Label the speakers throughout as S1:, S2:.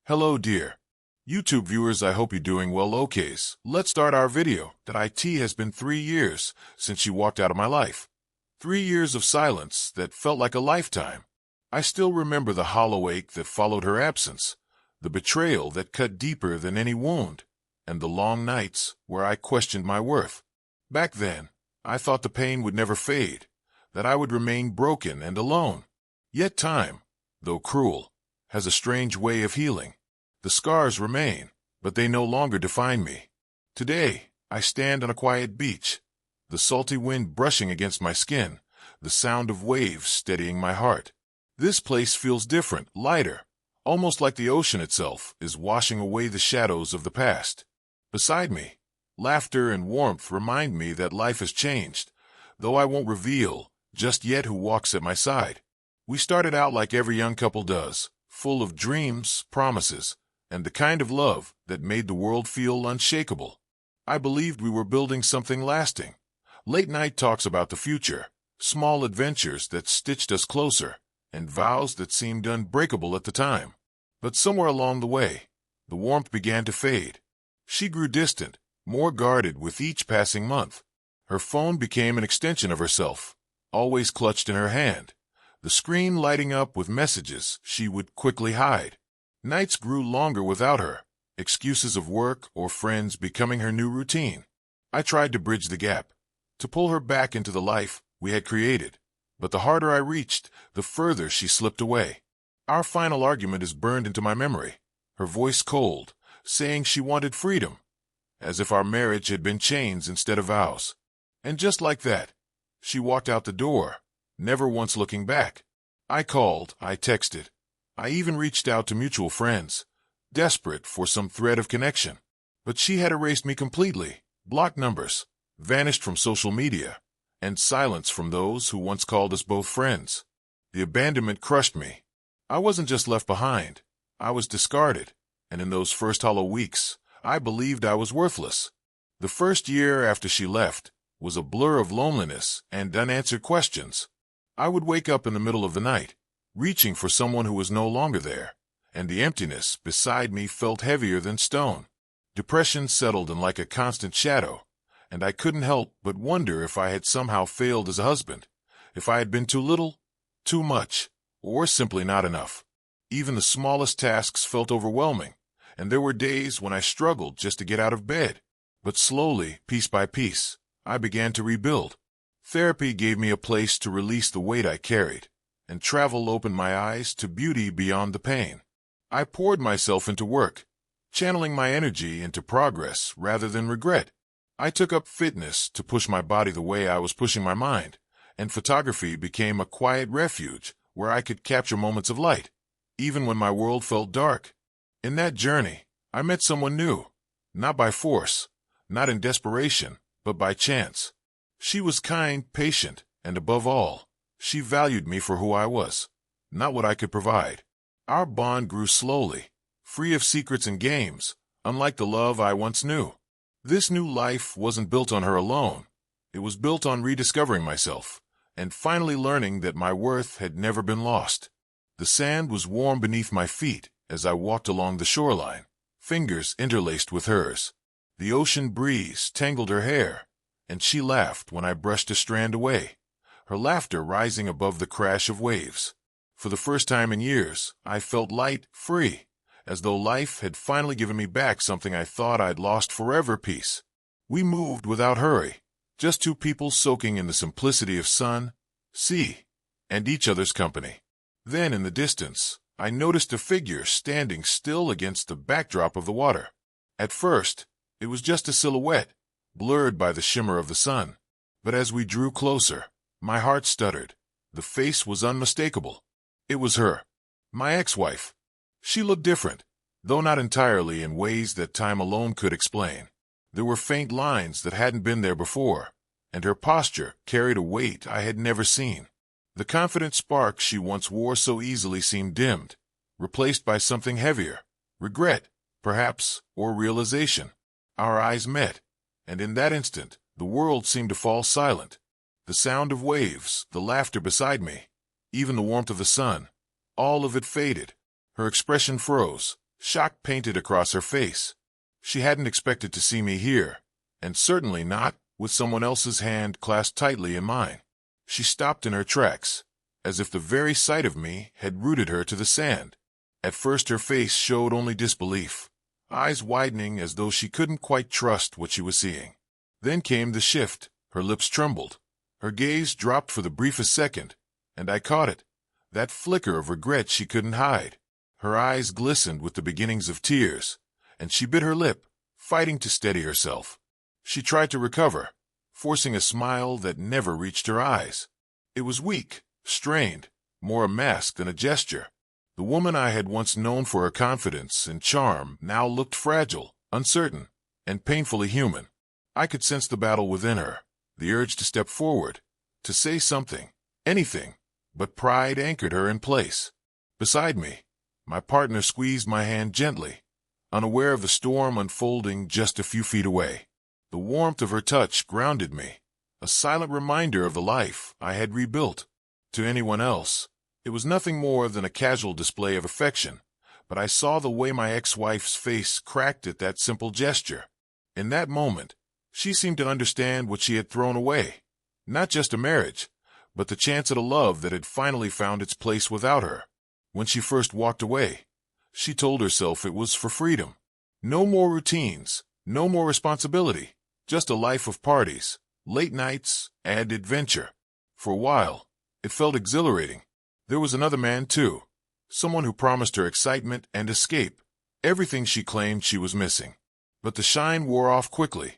S1: Hello, dear YouTube viewers. I hope you're doing well. Okays, let's start our video. It has been 3 years since she walked out of my life. 3 years of silence that felt like a lifetime. I still remember the hollow ache that followed her absence, the betrayal that cut deeper than any wound, and the long nights where I questioned my worth. Back then, I thought the pain would never fade, that I would remain broken and alone. Yet time, though cruel, has a strange way of healing. The scars remain, but they no longer define me. Today, I stand on a quiet beach, the salty wind brushing against my skin, the sound of waves steadying my heart. This place feels different, lighter, almost like the ocean itself is washing away the shadows of the past. Beside me, laughter and warmth remind me that life has changed, though I won't reveal just yet who walks at my side. We started out like every young couple does, full of dreams, promises, and the kind of love that made the world feel unshakable. I believed we were building something lasting. Late-night talks about the future, small adventures that stitched us closer, and vows that seemed unbreakable at the time. But somewhere along the way, the warmth began to fade. She grew distant, more guarded with each passing month. Her phone became an extension of herself, always clutched in her hand, the screen lighting up with messages she would quickly hide. Nights grew longer without her, excuses of work or friends becoming her new routine. I tried to bridge the gap, to pull her back into the life we had created, but the harder I reached, the further she slipped away. Our final argument is burned into my memory, her voice cold, saying she wanted freedom, as if our marriage had been chains instead of vows. And just like that, she walked out the door, never once looking back. I called, I texted, I even reached out to mutual friends, desperate for some thread of connection. But she had erased me completely, blocked numbers, vanished from social media, and silenced from those who once called us both friends. The abandonment crushed me. I wasn't just left behind, I was discarded, and in those first hollow weeks, I believed I was worthless. The first year after she left was a blur of loneliness and unanswered questions. I would wake up in the middle of the night, reaching for someone who was no longer there, and the emptiness beside me felt heavier than stone. Depression settled in like a constant shadow, and I couldn't help but wonder if I had somehow failed as a husband, if I had been too little, too much, or simply not enough. Even the smallest tasks felt overwhelming, and there were days when I struggled just to get out of bed. But slowly, piece by piece, I began to rebuild. Therapy gave me a place to release the weight I carried, and travel opened my eyes to beauty beyond the pain. I poured myself into work, channeling my energy into progress rather than regret. I took up fitness to push my body the way I was pushing my mind, and photography became a quiet refuge where I could capture moments of light, even when my world felt dark. In that journey, I met someone new, not by force, not in desperation, but by chance. She was kind, patient, and above all, she valued me for who I was, not what I could provide. Our bond grew slowly, free of secrets and games, unlike the love I once knew. This new life wasn't built on her alone. It was built on rediscovering myself, and finally learning that my worth had never been lost. The sand was warm beneath my feet as I walked along the shoreline, fingers interlaced with hers. The ocean breeze tangled her hair, and she laughed when I brushed a strand away, her laughter rising above the crash of waves. For the first time in years, I felt light, free, as though life had finally given me back something I thought I'd lost forever: peace. We moved without hurry, just two people soaking in the simplicity of sun, sea, and each other's company. Then in the distance, I noticed a figure standing still against the backdrop of the water. At first, it was just a silhouette, blurred by the shimmer of the sun. But as we drew closer, my heart stuttered. The face was unmistakable. It was her, my ex-wife. She looked different, though not entirely in ways that time alone could explain. There were faint lines that hadn't been there before, and her posture carried a weight I had never seen. The confident spark she once wore so easily seemed dimmed, replaced by something heavier, regret, perhaps, or realization. Our eyes met, and in that instant, the world seemed to fall silent. The sound of waves, the laughter beside me, even the warmth of the sun, all of it faded. Her expression froze, Shock painted across her face. She hadn't expected to see me here, and certainly not with someone else's hand clasped tightly in mine. She stopped in her tracks, as if the very sight of me had rooted her to the sand. At first her face showed only disbelief, eyes widening as though she couldn't quite trust what she was seeing. Then came the shift. Her lips trembled. Her gaze dropped for the briefest second, and I caught it, that flicker of regret she couldn't hide. Her eyes glistened with the beginnings of tears, and she bit her lip, fighting to steady herself. She tried to recover, forcing a smile that never reached her eyes. It was weak, strained, more a mask than a gesture. The woman I had once known for her confidence and charm now looked fragile, uncertain, and painfully human. I could sense the battle within her, the urge to step forward, to say something, anything, but pride anchored her in place. Beside me, my partner squeezed my hand gently, unaware of the storm unfolding just a few feet away. The warmth of her touch grounded me, a silent reminder of the life I had rebuilt. To anyone else, it was nothing more than a casual display of affection, but I saw the way my ex-wife's face cracked at that simple gesture. In that moment, she seemed to understand what she had thrown away, not just a marriage, but the chance at a love that had finally found its place without her. When she first walked away, she told herself it was for freedom. No more routines, no more responsibility, just a life of parties, late nights, and adventure. For a while, it felt exhilarating. There was another man, too, someone who promised her excitement and escape, everything she claimed she was missing. But the shine wore off quickly.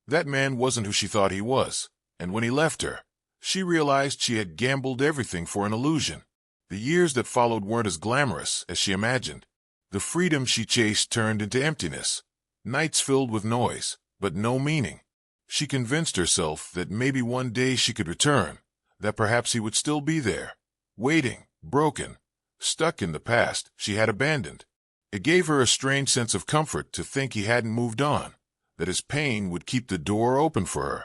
S1: That man wasn't who she thought he was, and when he left her, she realized she had gambled everything for an illusion. The years that followed weren't as glamorous as she imagined. The freedom she chased turned into emptiness, nights filled with noise, but no meaning. She convinced herself that maybe one day she could return, that perhaps he would still be there, waiting, broken, stuck in the past she had abandoned. It gave her a strange sense of comfort to think he hadn't moved on, that his pain would keep the door open for her.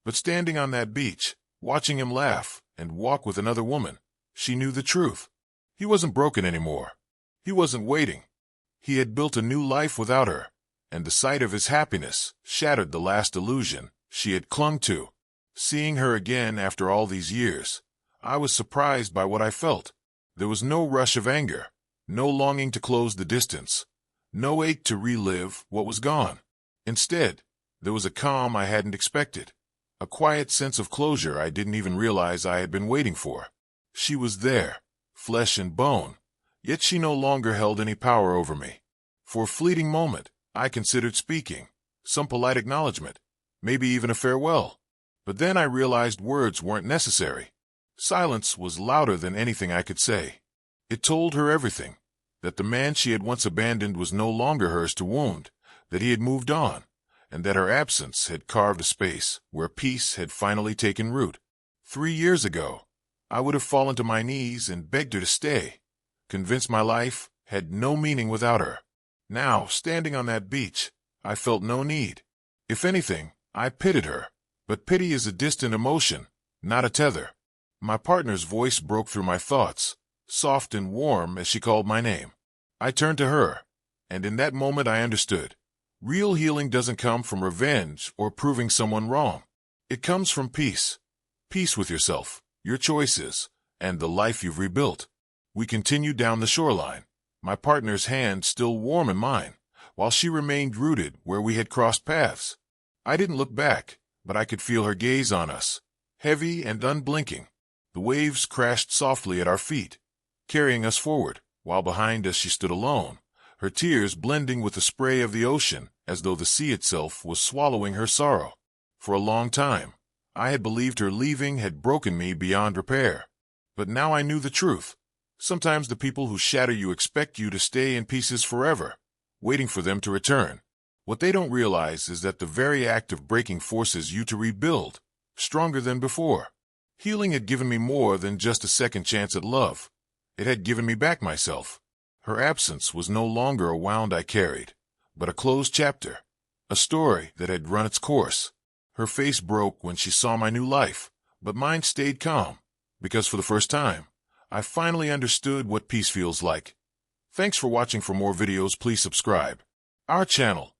S1: But standing on that beach, watching him laugh and walk with another woman, she knew the truth. He wasn't broken anymore. He wasn't waiting. He had built a new life without her, and the sight of his happiness shattered the last illusion she had clung to. Seeing her again after all these years, I was surprised by what I felt. There was no rush of anger, no longing to close the distance, no ache to relive what was gone. Instead, there was a calm I hadn't expected, a quiet sense of closure I didn't even realize I had been waiting for. She was there, flesh and bone, yet she no longer held any power over me. For a fleeting moment, I considered speaking, some polite acknowledgement, maybe even a farewell. But then I realized words weren't necessary. Silence was louder than anything I could say. It told her everything, that the man she had once abandoned was no longer hers to wound, that he had moved on, and that her absence had carved a space where peace had finally taken root. 3 years ago, I would have fallen to my knees and begged her to stay, convinced my life had no meaning without her. Now, standing on that beach, I felt no need. If anything, I pitied her. But pity is a distant emotion, not a tether. My partner's voice broke through my thoughts, soft and warm as she called my name. I turned to her, and in that moment I understood. Real healing doesn't come from revenge or proving someone wrong. It comes from peace. Peace with yourself, your choices, and the life you've rebuilt. We continued down the shoreline, my partner's hand still warm in mine, while she remained rooted where we had crossed paths. I didn't look back, but I could feel her gaze on us, heavy and unblinking. The waves crashed softly at our feet, carrying us forward, while behind us she stood alone, her tears blending with the spray of the ocean as though the sea itself was swallowing her sorrow. For a long time, I had believed her leaving had broken me beyond repair. But now I knew the truth. Sometimes the people who shatter you expect you to stay in pieces forever, waiting for them to return. What they don't realize is that the very act of breaking forces you to rebuild, stronger than before. Healing had given me more than just a second chance at love. It had given me back myself. Her absence was no longer a wound I carried, but a closed chapter, a story that had run its course. Her face broke when she saw my new life, but mine stayed calm, because for the first time, I finally understood what peace feels like. Thanks for watching. For more videos, please subscribe our channel.